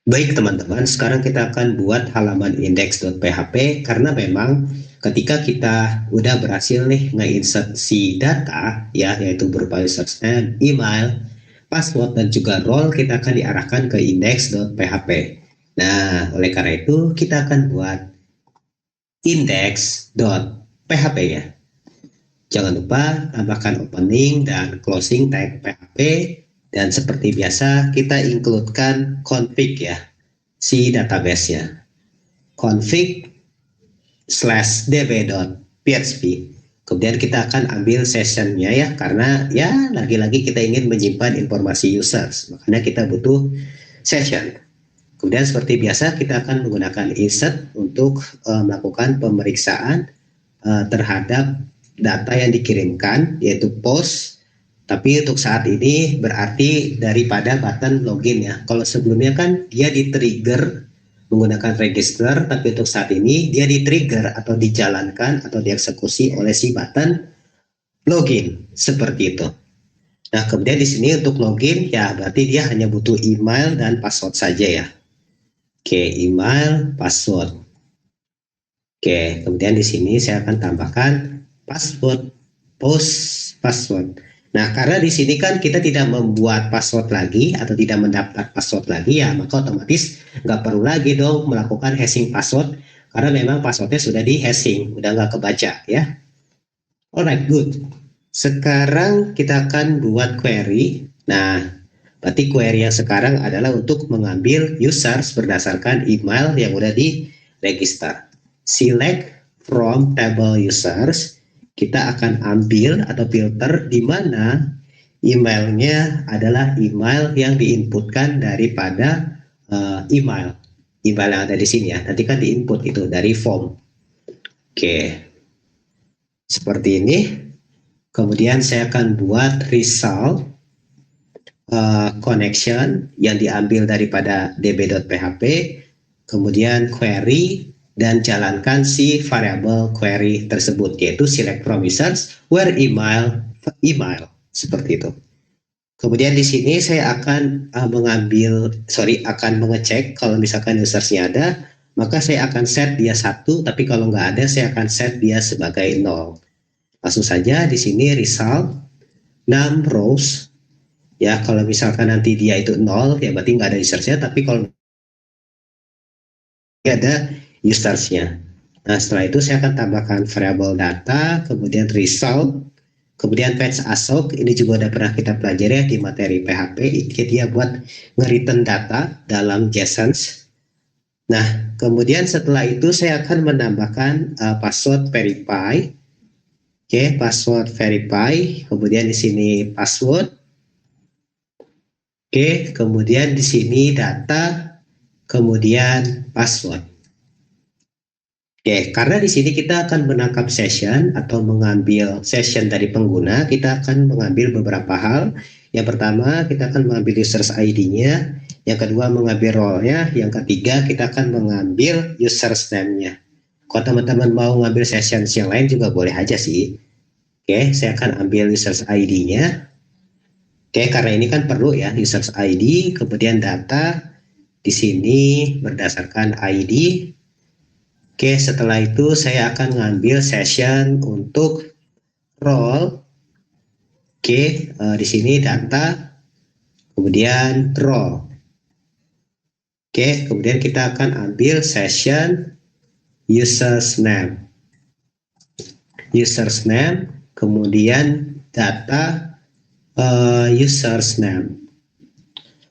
Baik teman-teman, sekarang kita akan buat halaman index.php karena memang ketika kita udah berhasil nih nge-insert si data ya, yaitu berupa username, email, password dan juga role, kita akan diarahkan ke index.php. Nah, oleh karena itu kita akan buat index.php ya. Jangan lupa tambahkan opening dan closing tag PHP, dan seperti biasa kita includekan config ya, si database-nya. Config slash db.php. Kemudian kita akan ambil sessionnya ya, karena ya lagi-lagi kita ingin menyimpan informasi users, makanya kita butuh session. Kemudian seperti biasa kita akan menggunakan insert untuk melakukan pemeriksaan terhadap data yang dikirimkan, yaitu post. Tapi untuk saat ini berarti daripada button login ya. Kalau sebelumnya kan dia di-trigger menggunakan register, tapi untuk saat ini dia di-trigger atau dijalankan atau dieksekusi oleh si button login, seperti itu. Nah, kemudian di sini untuk login ya berarti dia hanya butuh email dan password saja ya. Oke, email, password. Oke, kemudian di sini saya akan tambahkan password, post password. Nah, karena di sini kan kita tidak membuat password lagi atau tidak mendaftar password lagi ya, maka otomatis nggak perlu lagi dong melakukan hashing password karena memang passwordnya sudah di hashing, udah nggak kebaca ya. Alright, good. Sekarang kita akan buat query. Nah, berarti query yang sekarang adalah untuk mengambil users berdasarkan email yang udah di register. Select from table users, kita akan ambil atau filter di mana emailnya adalah email yang diinputkan daripada email yang ada di sini ya. Nanti kan diinput itu dari form. Oke, seperti ini. Kemudian saya akan buat result connection yang diambil daripada db.php, kemudian query, dan jalankan si variabel query tersebut, yaitu select from users where email, seperti itu. Kemudian di sini saya akan akan mengecek kalau misalkan usersnya ada, maka saya akan set dia 1, tapi kalau nggak ada saya akan set dia sebagai 0. Langsung saja di sini result num rows ya, kalau misalkan nanti dia itu 0 ya berarti nggak ada usersnya, tapi kalau ada usersnya. Nah, setelah itu saya akan tambahkan variabel data, kemudian result, kemudian fetch assoc. Ini juga udah pernah kita pelajari ya di materi PHP. Ini dia buat nge-return data dalam JSON. Nah, kemudian setelah itu saya akan menambahkan password verify. Oke, password verify. Kemudian di sini password. Oke, kemudian di sini data, kemudian password. Oke, karena di sini kita akan menangkap session atau mengambil session dari pengguna, kita akan mengambil beberapa hal. Yang pertama, kita akan mengambil users ID-nya. Yang kedua, mengambil role-nya. Yang ketiga, kita akan mengambil users name-nya. Kalau teman-teman mau ngambil session yang lain juga boleh aja sih. Oke, saya akan ambil users ID-nya. Oke, karena ini kan perlu ya, users ID, kemudian data. Di sini berdasarkan ID. Oke, setelah itu saya akan ngambil session untuk role. Oke, di sini data, kemudian role. Oke, kemudian kita akan ambil session users name. Users name, kemudian data users name.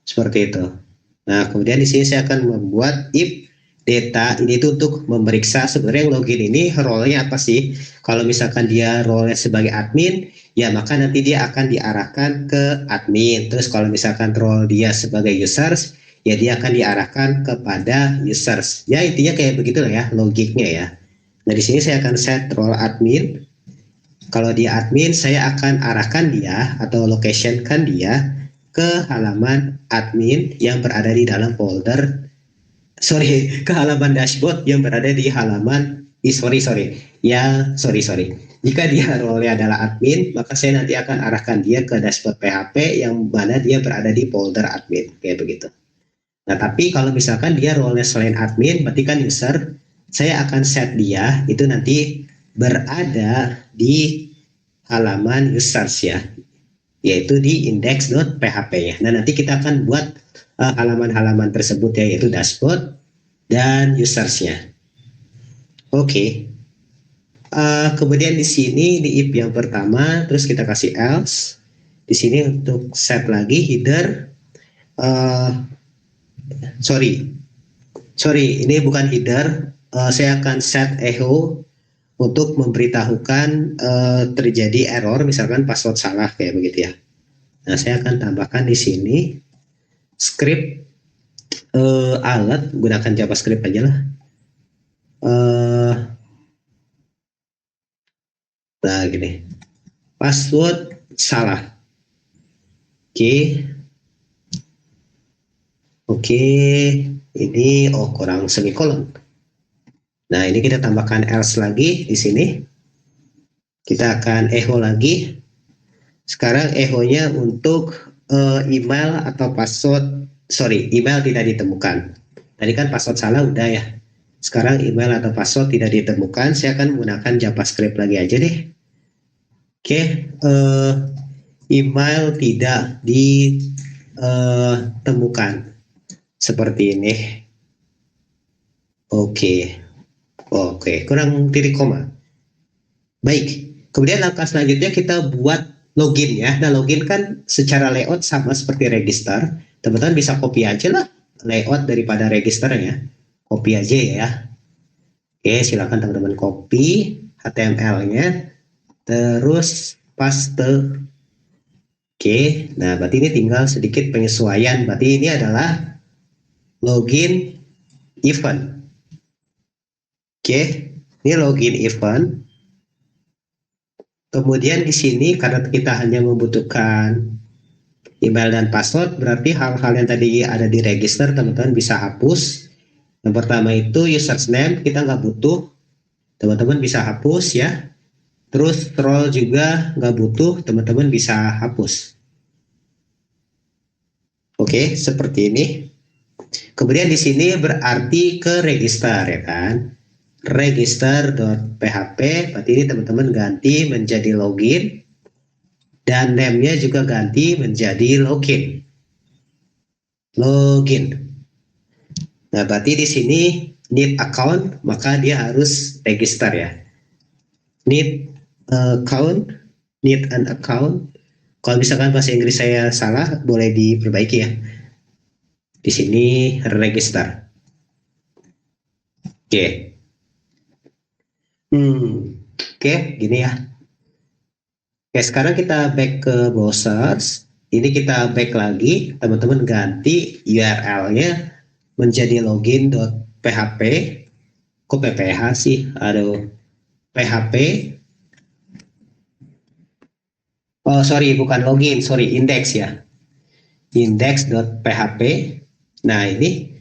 Seperti itu. Nah, kemudian di sini saya akan membuat if data ini itu untuk memeriksa sebenarnya yang login ini role-nya apa sih. Kalau misalkan dia role-nya sebagai admin, ya maka nanti dia akan diarahkan ke admin. Terus kalau misalkan role dia sebagai users, ya dia akan diarahkan kepada users. Ya intinya kayak begitulah ya logiknya ya. Nah di sini saya akan set role admin. Kalau dia admin, saya akan arahkan dia atau locationkan dia ke halaman admin yang berada di dalam folder ke halaman dashboard yang berada di halaman jika dia role adalah admin, maka saya nanti akan arahkan dia ke dashboard PHP yang mana dia berada di folder admin, kayak begitu. Nah, tapi kalau misalkan dia role-nya selain admin, berarti kan user, saya akan set dia itu nanti berada di halaman users ya, yaitu di index.php ya. Nah, nanti kita akan buat halaman-halaman tersebut ya, yaitu dashboard dan usersnya. Oke. Kemudian di sini di if yang pertama, terus kita kasih else. Di sini untuk set lagi header. Sorry, ini bukan header. Saya akan set echo untuk memberitahukan terjadi error, misalkan password salah kayak begitu ya. Nah, saya akan tambahkan di sini script alert, gunakan JavaScript aja lah. Nah, gini. Password salah. Oke, ini kurang semikolon. Nah, ini kita tambahkan else lagi di sini. Kita akan echo lagi. Sekarang echo-nya untuk email atau password, email tidak ditemukan. Tadi kan password salah udah ya. Sekarang email atau password tidak ditemukan. Saya akan menggunakan JavaScript lagi aja deh. Oke, email tidak ditemukan. Seperti ini. Oke, kurang titik koma. Baik, kemudian langkah selanjutnya kita buat login ya. Nah, login kan secara layout sama seperti register. Teman-teman bisa copy aja lah layout daripada registernya. Copy aja ya. Oke, silakan teman-teman copy HTML-nya. Terus paste. Oke, nah berarti ini tinggal sedikit penyesuaian. Berarti ini adalah login event. Oke, ini login event. Kemudian di sini karena kita hanya membutuhkan email dan password, berarti hal-hal yang tadi ada di register teman-teman bisa hapus. Yang pertama itu username kita nggak butuh, teman-teman bisa hapus ya. Terus role juga nggak butuh, teman-teman bisa hapus. Oke, seperti ini. Kemudian di sini berarti ke register ya kan. Register.php, berarti ini teman-teman ganti menjadi login. Dan name-nya juga ganti menjadi login. Nah, berarti di sini need account, maka dia harus register ya. Need an account. Kalau misalkan bahasa Inggris saya salah, boleh diperbaiki ya. Di sini register. Oke. Oke, gini ya. Oke, sekarang kita back ke browsers. Ini kita back lagi, teman-teman ganti URL-nya menjadi login.php. Kok PPH sih? Aduh. PHP. Oh, bukan login, index ya. Index.php. Nah, ini.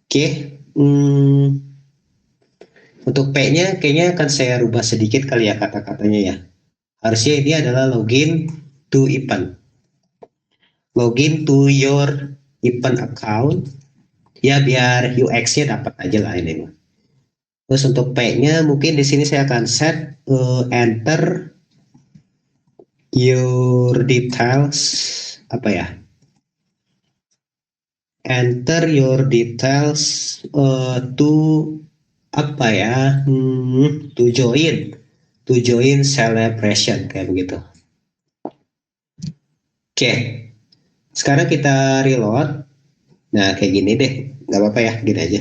Oke. Untuk P-nya kayaknya akan saya rubah sedikit kali ya kata-katanya ya. Harusnya ini adalah login to event. Login to your event account. Ya biar UX-nya dapat aja lah ini. Terus untuk P-nya mungkin di sini saya akan set enter your details apa ya? Enter your details to apa ya? To join celebration kayak begitu. Oke. Sekarang kita reload. Nah, kayak gini deh. Nggak apa-apa ya, gini aja.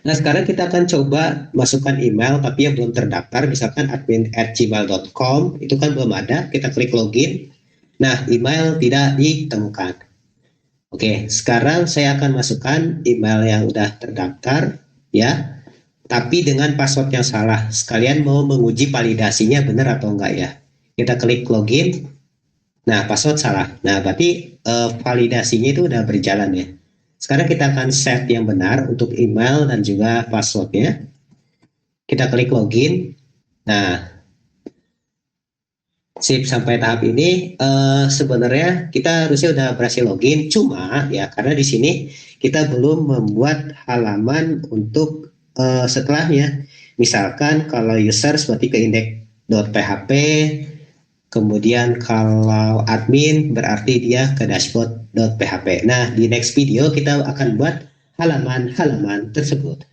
Nah, sekarang kita akan coba masukkan email tapi yang belum terdaftar, misalkan admin@gmail.com, itu kan belum ada, kita klik login. Nah, email tidak ditemukan. Oke, sekarang saya akan masukkan email yang udah terdaftar, ya, tapi dengan password yang salah. Sekalian mau menguji validasinya benar atau enggak ya. Kita klik login, nah password salah. Nah, berarti validasinya itu udah berjalan ya. Sekarang kita akan set yang benar untuk email dan juga passwordnya. Kita klik login. Nah, Sip, sampai tahap ini sebenarnya kita harusnya udah berhasil login, cuma ya karena di sini kita belum membuat halaman untuk setelahnya. Misalkan kalau user seperti ke index.php, kemudian kalau admin berarti dia ke dashboard.php. Nah, di next video kita akan buat halaman-halaman tersebut.